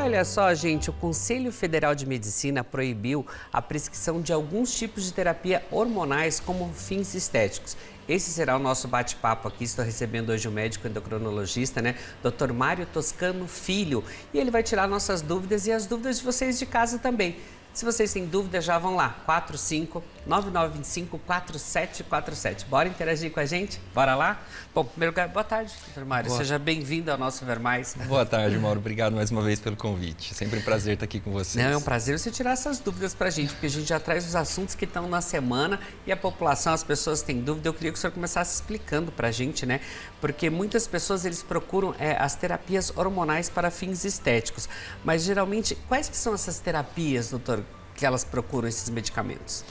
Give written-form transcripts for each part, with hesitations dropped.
Olha só, gente, o Conselho Federal de Medicina proibiu a prescrição de alguns tipos de terapia hormonais como fins estéticos. Esse será o nosso bate-papo aqui. Estou recebendo hoje o médico endocrinologista, né? Dr. Mário Toscano Filho. E ele vai tirar nossas dúvidas e as dúvidas de vocês de casa também. Se vocês têm dúvida, já vão lá, 45-9925-4747. Bora interagir com a gente? Bora lá? Bom, primeiro lugar, boa tarde, doutor Mário. Seja bem-vindo ao nosso Ver Mais. Boa tarde, Mauro. Obrigado mais uma vez pelo convite. Sempre um prazer estar aqui com vocês. Não, é um prazer você tirar essas dúvidas pra gente, porque a gente já traz os assuntos que estão na semana e a população, as pessoas têm dúvida. Eu queria que o senhor começasse explicando pra gente, né? Porque muitas pessoas, eles procuram as terapias hormonais para fins estéticos. Mas, geralmente, quais que são essas terapias, doutor, que elas procuram esses medicamentos?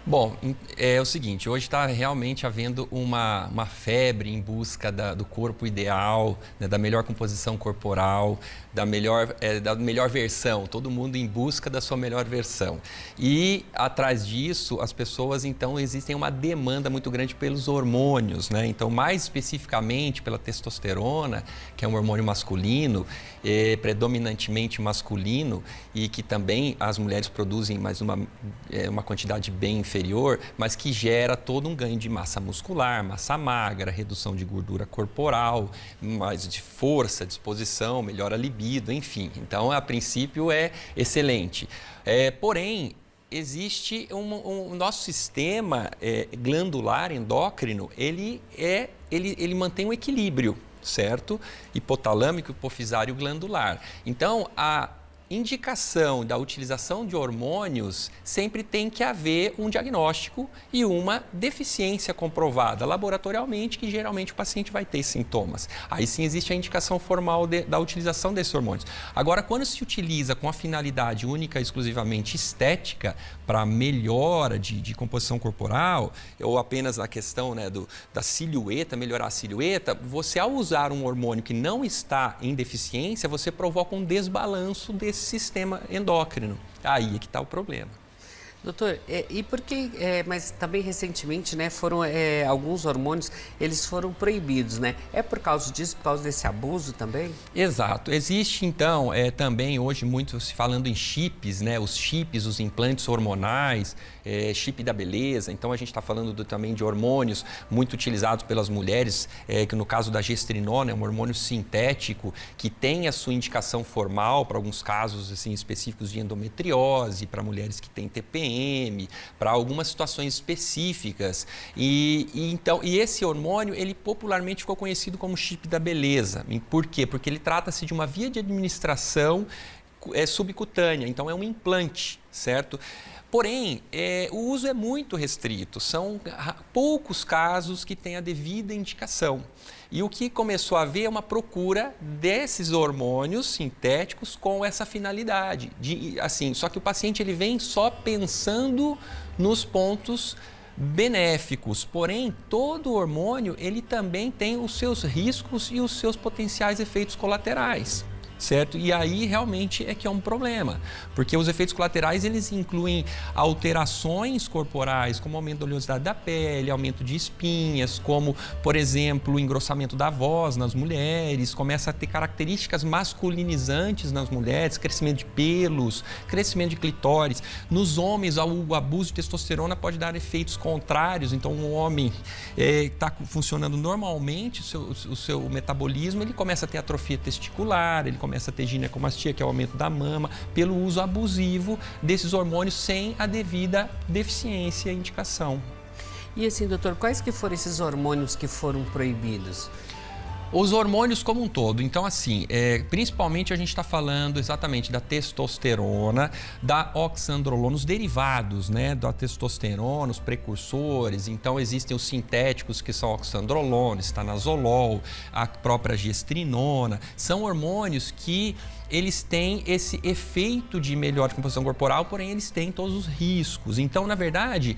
Bom, é o seguinte, hoje está realmente havendo uma febre em busca do corpo ideal, né, da melhor composição corporal, da melhor versão, todo mundo em busca da sua melhor versão. E atrás disso, as pessoas, então, existem uma demanda muito grande pelos hormônios, né? Então, mais especificamente pela testosterona, que é um hormônio masculino, predominantemente masculino, e que também as mulheres produzem mais uma quantidade bem inferior, mas que gera todo um ganho de massa muscular, massa magra, redução de gordura corporal, mais de força, disposição, melhora a libido, enfim. Então, a princípio é excelente. Porém, existe um nosso sistema glandular endócrino, ele mantém um equilíbrio, certo? Hipotalâmico, hipofisário, glandular. Então, a indicação da utilização de hormônios sempre tem que haver um diagnóstico e uma deficiência comprovada laboratorialmente, que geralmente o paciente vai ter sintomas. Aí sim existe a indicação formal da utilização desses hormônios. Agora, quando se utiliza com a finalidade única e exclusivamente estética, para melhora de composição corporal, ou apenas a questão, né, da silhueta, melhorar a silhueta, você, ao usar um hormônio que não está em deficiência, você provoca um desbalanço desse sistema endócrino. Aí é que está o problema. Doutor, e por que, mas também recentemente, né, foram alguns hormônios, eles foram proibidos, né? É por causa disso, por causa desse abuso também? Exato. Existe, então, também hoje muito se falando em chips, né? Os chips, os implantes hormonais, chip da beleza. Então, a gente está falando também de hormônios muito utilizados pelas mulheres, que no caso da gestrinona é um hormônio sintético que tem a sua indicação formal para alguns casos assim, específicos de endometriose, para mulheres que têm TPM, para algumas situações específicas. E esse hormônio, ele popularmente ficou conhecido como chip da beleza. Por quê? Porque ele trata-se de uma via de administração subcutânea, então é um implante, certo? Porém, o uso é muito restrito, são poucos casos que têm a devida indicação. E o que começou a haver é uma procura desses hormônios sintéticos com essa finalidade. Só que o paciente ele vem só pensando nos pontos benéficos, porém todo hormônio ele também tem os seus riscos e os seus potenciais efeitos colaterais. Certo? E aí realmente é que é um problema, porque os efeitos colaterais eles incluem alterações corporais, como aumento da oleosidade da pele, aumento de espinhas, como, por exemplo, o engrossamento da voz nas mulheres, começa a ter características masculinizantes nas mulheres, crescimento de pelos, crescimento de clitóris. Nos homens, o abuso de testosterona pode dar efeitos contrários, então um homem está funcionando normalmente, o seu metabolismo, ele começa a ter atrofia testicular, ele começa a ter ginecomastia, que é o aumento da mama, pelo uso abusivo desses hormônios sem a devida deficiência e indicação. E assim, doutor, quais que foram esses hormônios que foram proibidos? Os hormônios como um todo, então assim, principalmente a gente está falando exatamente da testosterona, da oxandrolona, os derivados, né, da testosterona, os precursores. Então existem os sintéticos que são oxandrolona, estanazolol, a própria gestrinona, são hormônios que eles têm esse efeito de melhor composição corporal, porém eles têm todos os riscos. Então, na verdade,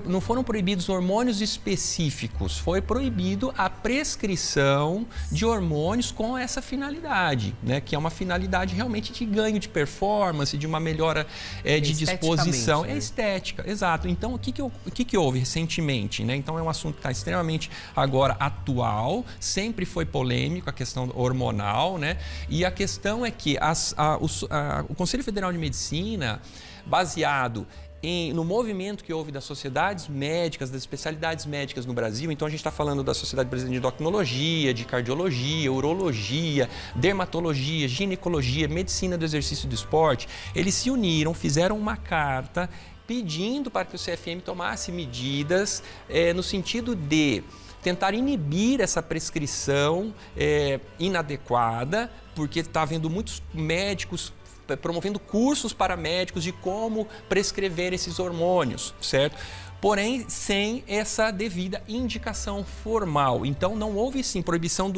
não foram proibidos hormônios específicos, foi proibido a prescrição de hormônios com essa finalidade, né? Que é uma finalidade realmente de ganho de performance, de uma melhora de disposição. Né? É estética, exato. Então, o que houve recentemente, né? Então, é um assunto que está extremamente agora atual, sempre foi polêmico a questão hormonal, né? E a questão é que o Conselho Federal de Medicina, baseado no movimento que houve das sociedades médicas, das especialidades médicas no Brasil, então a gente está falando da Sociedade Brasileira de Endocrinologia, de Cardiologia, Urologia, Dermatologia, Ginecologia, Medicina do Exercício e do Esporte, eles se uniram, fizeram uma carta pedindo para que o CFM tomasse medidas no sentido de tentar inibir essa prescrição inadequada, porque está havendo muitos médicos promovendo cursos para médicos de como prescrever esses hormônios, certo? Porém, sem essa devida indicação formal. Então, não houve, sim, proibição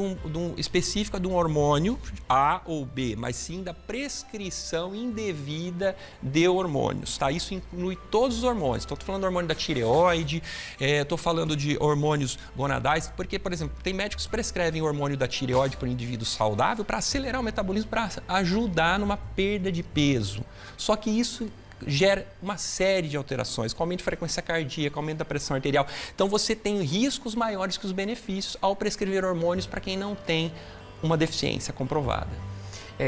específica de um hormônio A ou B, mas sim da prescrição indevida de hormônios, tá? Isso inclui todos os hormônios. Estou falando do hormônio da tireoide, estou falando de hormônios gonadais, porque, por exemplo, tem médicos que prescrevem o hormônio da tireoide para o indivíduo saudável para acelerar o metabolismo, para ajudar numa perda de peso. Só que isso gera uma série de alterações, com aumento de frequência cardíaca, aumento da pressão arterial. Então, você tem riscos maiores que os benefícios ao prescrever hormônios para quem não tem uma deficiência comprovada.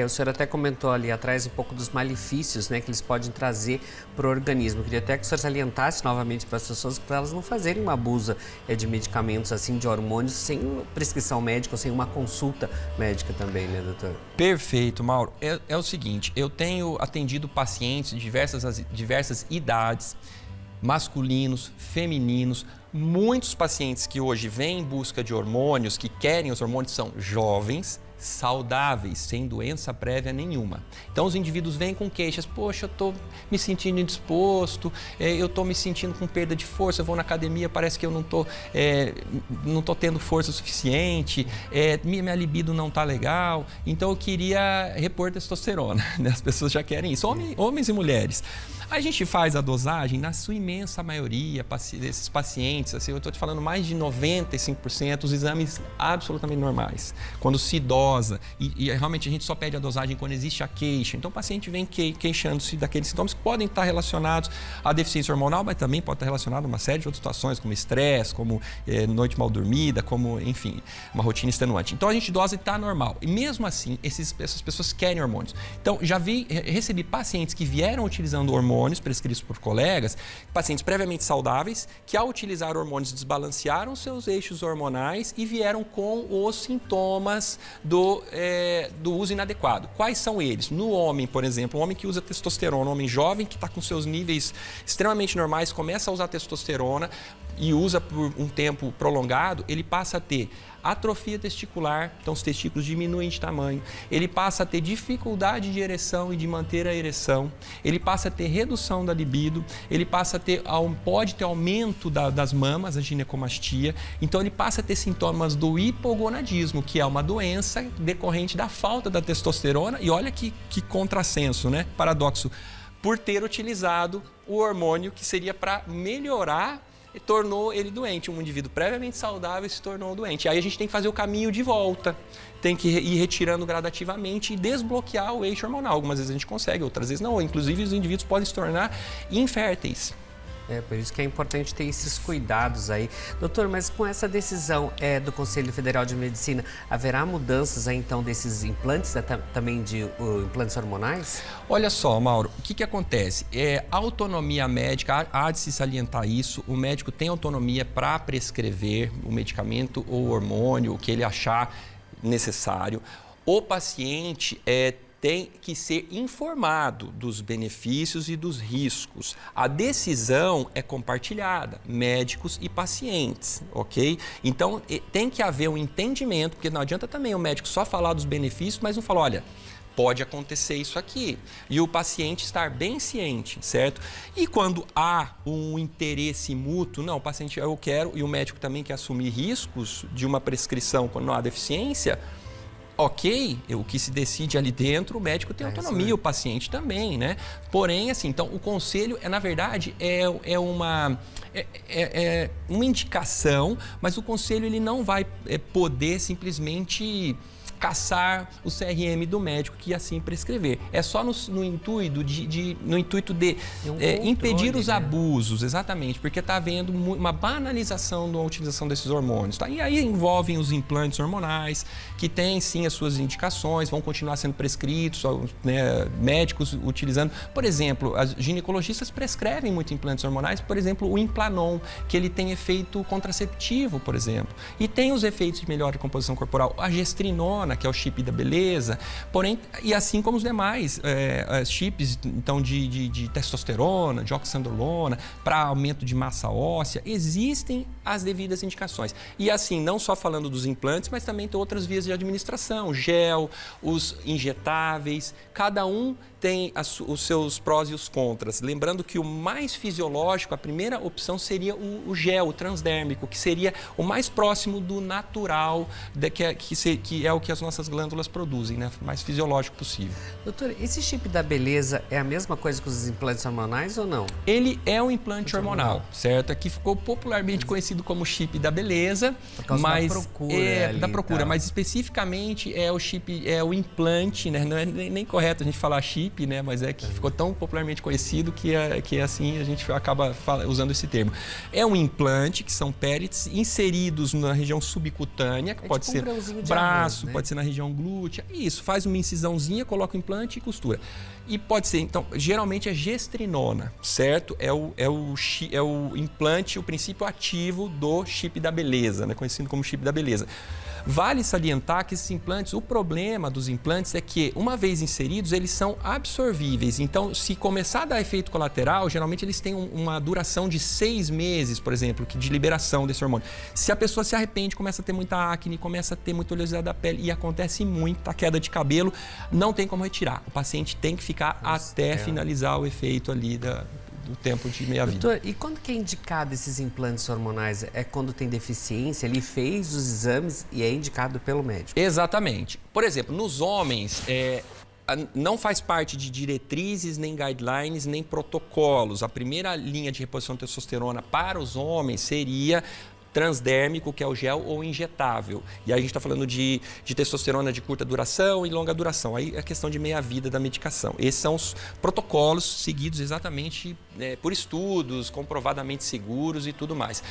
O senhor até comentou ali atrás um pouco dos malefícios, né, que eles podem trazer para o organismo. Eu queria até que o senhor salientasse novamente para as pessoas, para elas não fazerem uma abuso de medicamentos, assim, de hormônios, sem prescrição médica ou sem uma consulta médica também, né, doutor? Perfeito, Mauro. É o seguinte, eu tenho atendido pacientes de diversas idades, masculinos, femininos. Muitos pacientes que hoje vêm em busca de hormônios, que querem os hormônios, são jovens, saudáveis, sem doença prévia nenhuma. Então, os indivíduos vêm com queixas: poxa, eu estou me sentindo indisposto, eu estou me sentindo com perda de força, eu vou na academia, parece que eu não estou tendo força suficiente, minha libido não está legal, então eu queria repor testosterona. As pessoas já querem isso, homens e mulheres. A gente faz a dosagem, na sua imensa maioria desses pacientes, assim, eu estou te falando mais de 95%, os exames absolutamente normais. Quando se dosa, e realmente a gente só pede a dosagem quando existe a queixa. Então o paciente vem queixando-se daqueles sintomas que podem estar relacionados à deficiência hormonal, mas também pode estar relacionado a uma série de outras situações, como estresse, como noite mal dormida, como, enfim, uma rotina extenuante. Então a gente dosa e está normal. E mesmo assim, essas pessoas querem hormônios. Então recebi pacientes que vieram utilizando hormônios prescritos por colegas, pacientes previamente saudáveis, que ao utilizar hormônios desbalancearam seus eixos hormonais e vieram com os sintomas do uso inadequado. Quais são eles? No homem, por exemplo, um homem que usa testosterona, um homem jovem que está com seus níveis extremamente normais, começa a usar testosterona e usa por um tempo prolongado, ele passa a ter atrofia testicular, então os testículos diminuem de tamanho, ele passa a ter dificuldade de ereção e de manter a ereção, ele passa a ter redução da libido, ele passa a pode ter aumento das mamas, a ginecomastia, então ele passa a ter sintomas do hipogonadismo, que é uma doença decorrente da falta da testosterona, e olha que contrassenso, né? Paradoxo, por ter utilizado o hormônio que seria para melhorar e tornou ele doente. Um indivíduo previamente saudável se tornou doente. Aí a gente tem que fazer o caminho de volta, tem que ir retirando gradativamente e desbloquear o eixo hormonal. Algumas vezes a gente consegue, outras vezes não. Inclusive, os indivíduos podem se tornar inférteis. Por isso que é importante ter esses cuidados aí. Doutor, mas com essa decisão do Conselho Federal de Medicina, haverá mudanças aí, então, desses implantes, também de implantes hormonais? Olha só, Mauro, o que acontece? A autonomia médica, há de se salientar isso, o médico tem autonomia para prescrever o medicamento ou o hormônio, o que ele achar necessário. O paciente tem que ser informado dos benefícios e dos riscos. A decisão é compartilhada, médicos e pacientes, ok? Então, tem que haver um entendimento, porque não adianta também o médico só falar dos benefícios, mas não falar: olha, pode acontecer isso aqui. E o paciente estar bem ciente, certo? E quando há um interesse mútuo, não, o paciente eu quero e o médico também quer assumir riscos de uma prescrição quando não há deficiência, ok, o que se decide ali dentro, o médico tem autonomia, o paciente também, né? Porém, assim, então o conselho na verdade, uma indicação, mas o conselho ele não vai poder simplesmente caçar o CRM do médico que assim prescrever. É só no intuito de impedir os abusos, exatamente, porque está havendo uma banalização da utilização desses hormônios. Tá? E aí envolvem os implantes hormonais, que têm sim as suas indicações, vão continuar sendo prescritos, né, médicos utilizando. Por exemplo, as ginecologistas prescrevem muito implantes hormonais, por exemplo, o Implanon, que ele tem efeito contraceptivo, por exemplo, e tem os efeitos de melhora de composição corporal. A gestrinona, que é o chip da beleza, porém, e assim como os demais chips, então, de testosterona, de oxandrolona, para aumento de massa óssea, existem as devidas indicações. E assim, não só falando dos implantes, mas também tem outras vias de administração, gel, os injetáveis, cada um tem os seus prós e os contras. Lembrando que o mais fisiológico, a primeira opção seria o gel, o transdérmico, que seria o mais próximo do natural, que é o que as nossas glândulas produzem, né? O mais fisiológico possível. Doutor, esse chip da beleza é a mesma coisa que os implantes hormonais ou não? Ele é um implante hormonal, certo? Que ficou popularmente conhecido como chip da beleza, por causa mas da procura, da procura, mas especificamente é o chip, é o implante, né? Não é nem correto a gente falar chip, né? Mas é que ficou tão popularmente conhecido que é assim a gente acaba usando esse termo. É um implante, que são pellets inseridos na região subcutânea, que pode ser braço, pode ser na região glútea. Isso, faz uma incisãozinha, coloca o implante e costura. E pode ser, então, geralmente é gestrinona, certo? É o implante, o princípio ativo do chip da beleza, né? Conhecido como chip da beleza. Vale salientar que esses implantes, o problema dos implantes é que, uma vez inseridos, eles são absorvíveis. Então, se começar a dar efeito colateral, geralmente eles têm uma duração de 6 meses, por exemplo, de liberação desse hormônio. Se a pessoa se arrepende, começa a ter muita acne, começa a ter muita oleosidade da pele e acontece muita queda de cabelo, não tem como retirar. O paciente tem que ficar até finalizar o efeito ali do tempo de meia-vida. Doutor, e quando que é indicado esses implantes hormonais? É quando tem deficiência, ele fez os exames e é indicado pelo médico? Exatamente. Por exemplo, nos homens, não faz parte de diretrizes, nem guidelines, nem protocolos. A primeira linha de reposição de testosterona para os homens seria transdérmico, que é o gel, ou injetável. E aí a gente está falando de testosterona de curta duração e longa duração. Aí é questão de meia-vida da medicação. Esses são os protocolos seguidos exatamente por estudos, comprovadamente seguros e tudo mais.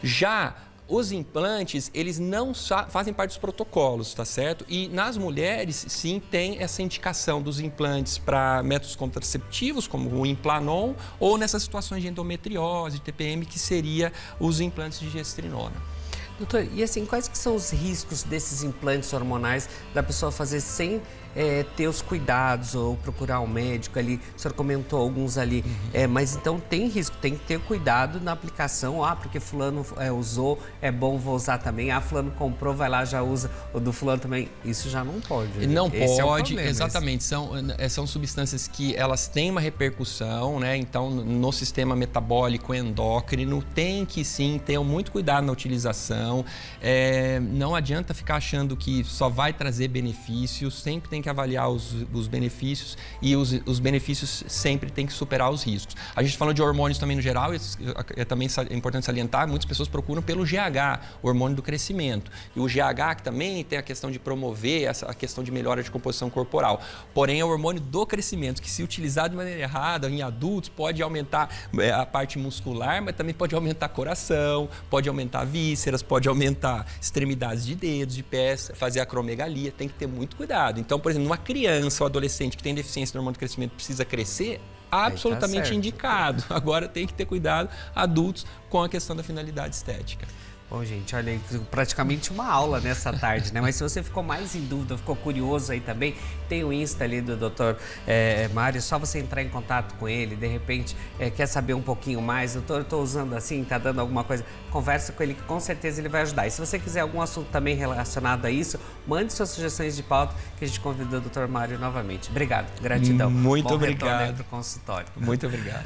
Já os implantes, eles não fazem parte dos protocolos, tá certo? E nas mulheres, sim, tem essa indicação dos implantes para métodos contraceptivos, como o Implanon, ou nessas situações de endometriose, de TPM, que seria os implantes de gestrinona. Doutor, e assim, quais que são os riscos desses implantes hormonais da pessoa fazer sem ter os cuidados ou procurar um médico ali? O senhor comentou alguns ali, mas então tem risco, tem que ter cuidado na aplicação. Porque fulano usou, é bom, vou usar também. Fulano comprou, vai lá, já usa o do fulano também. Isso já não pode. Né? Não pode, exatamente. São substâncias que elas têm uma repercussão, né? Então, no sistema metabólico endócrino, tem que sim ter muito cuidado na utilização. Não adianta ficar achando que só vai trazer benefícios, sempre tem que avaliar os benefícios e os benefícios sempre tem que superar os riscos. A gente falando de hormônios também no geral, também é importante salientar, muitas pessoas procuram pelo GH, o hormônio do crescimento. E o GH que também tem a questão de promover a questão de melhora de composição corporal. Porém, é o hormônio do crescimento, que se utilizado de maneira errada em adultos, pode aumentar a parte muscular, mas também pode aumentar coração, pode aumentar vísceras, pode aumentar extremidades de dedos, de pés, fazer acromegalia, tem que ter muito cuidado. Então, por exemplo, uma criança ou adolescente que tem deficiência no hormônio do crescimento precisa crescer, absolutamente indicado. Agora tem que ter cuidado, adultos, com a questão da finalidade estética. Bom, gente, olha aí, praticamente uma aula nessa tarde, né? Mas se você ficou mais em dúvida, ficou curioso aí também, tem o Insta ali do Dr. Mário, só você entrar em contato com ele, de repente quer saber um pouquinho mais, doutor, eu estou usando assim, tá dando alguma coisa, conversa com ele que com certeza ele vai ajudar. E se você quiser algum assunto também relacionado a isso, mande suas sugestões de pauta que a gente convidou o Dr. Mário novamente. Obrigado, gratidão. Muito obrigado. Bom retorno aí pro consultório. Muito obrigado.